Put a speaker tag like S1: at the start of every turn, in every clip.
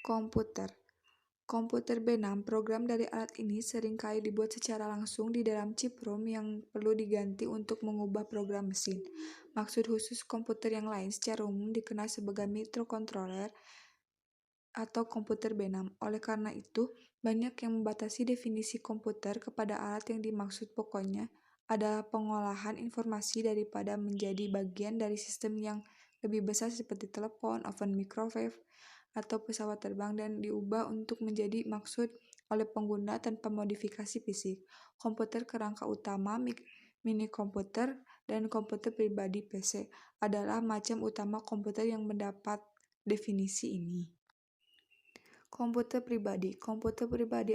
S1: Komputer. Komputer B6, program dari alat ini seringkali dibuat secara langsung di dalam chip ROM yang perlu diganti untuk mengubah program mesin. Maksud khusus komputer yang lain secara umum dikenal sebagai microcontroller atau komputer B6. Oleh karena itu, banyak yang membatasi definisi komputer kepada alat yang dimaksud pokoknya adalah pengolahan informasi daripada menjadi bagian dari sistem yang lebih besar seperti telepon, oven microwave, atau pesawat terbang dan diubah untuk menjadi maksud oleh pengguna tanpa modifikasi fisik. Komputer kerangka utama, mini komputer, dan komputer pribadi PC adalah macam utama komputer yang mendapat definisi ini. Komputer pribadi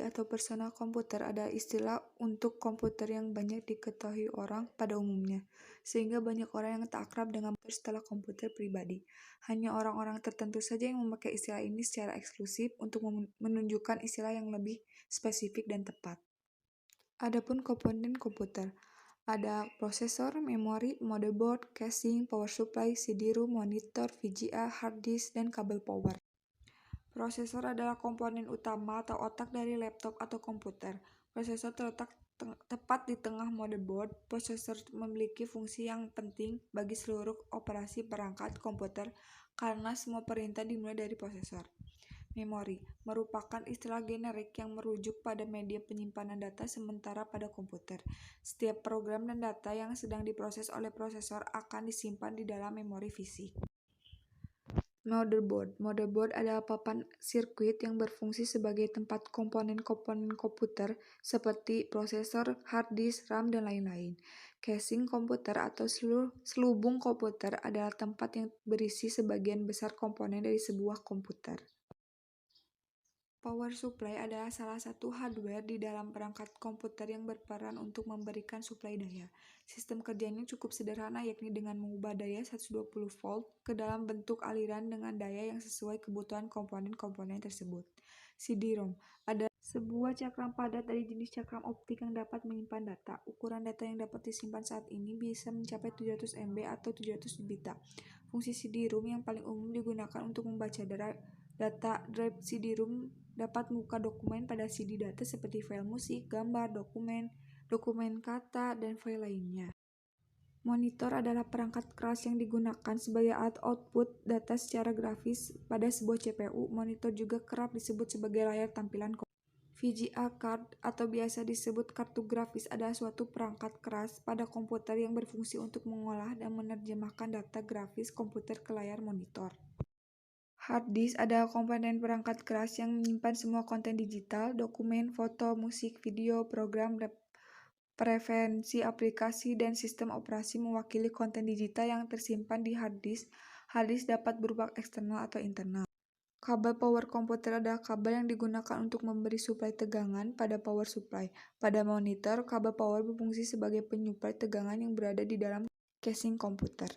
S1: atau personal komputer adalah istilah untuk komputer yang banyak diketahui orang pada umumnya, sehingga banyak orang yang tak akrab dengan komputer setelah komputer pribadi. Hanya orang-orang tertentu saja yang memakai istilah ini secara eksklusif untuk menunjukkan istilah yang lebih spesifik dan tepat. Adapun komponen komputer, ada prosesor, memori, motherboard, casing, power supply, CD-ROM, monitor, VGA, hard disk, dan kabel power. Prosesor adalah komponen utama atau otak dari laptop atau komputer. Prosesor terletak tepat di tengah motherboard. Prosesor memiliki fungsi yang penting bagi seluruh operasi perangkat komputer karena semua perintah dimulai dari prosesor. Memori merupakan istilah generik yang merujuk pada media penyimpanan data sementara pada komputer. Setiap program dan data yang sedang diproses oleh prosesor akan disimpan di dalam memori fisik. Motherboard adalah papan sirkuit yang berfungsi sebagai tempat komponen-komponen komputer seperti prosesor, hard disk, RAM, dan lain-lain. Casing komputer atau selubung komputer adalah tempat yang berisi sebagian besar komponen dari sebuah komputer. Power supply adalah salah satu hardware di dalam perangkat komputer yang berperan untuk memberikan suplai daya. Sistem kerjanya cukup sederhana, yakni dengan mengubah daya 120 volt ke dalam bentuk aliran dengan daya yang sesuai kebutuhan komponen-komponen tersebut. CD-ROM adalah sebuah cakram padat dari jenis cakram optik yang dapat menyimpan data. Ukuran data yang dapat disimpan saat ini bisa mencapai 700 MB atau 700 bit. Fungsi CD-ROM yang paling umum digunakan untuk membaca data. Drive CD-ROM dapat membuka dokumen pada CD data seperti file musik, gambar, dokumen kata, dan file lainnya. Monitor adalah perangkat keras yang digunakan sebagai alat output data secara grafis pada sebuah CPU. Monitor juga kerap disebut sebagai layar tampilan komputer. VGA card atau biasa disebut kartu grafis adalah suatu perangkat keras pada komputer yang berfungsi untuk mengolah dan menerjemahkan data grafis komputer ke layar monitor. Hard disk adalah komponen perangkat keras yang menyimpan semua konten digital, dokumen, foto, musik, video, program, preferensi aplikasi, dan sistem operasi mewakili konten digital yang tersimpan di hard disk. Hard disk dapat berupa eksternal atau internal. Kabel power komputer adalah kabel yang digunakan untuk memberi suplai tegangan pada power supply. Pada monitor, kabel power berfungsi sebagai penyuplai tegangan yang berada di dalam casing komputer.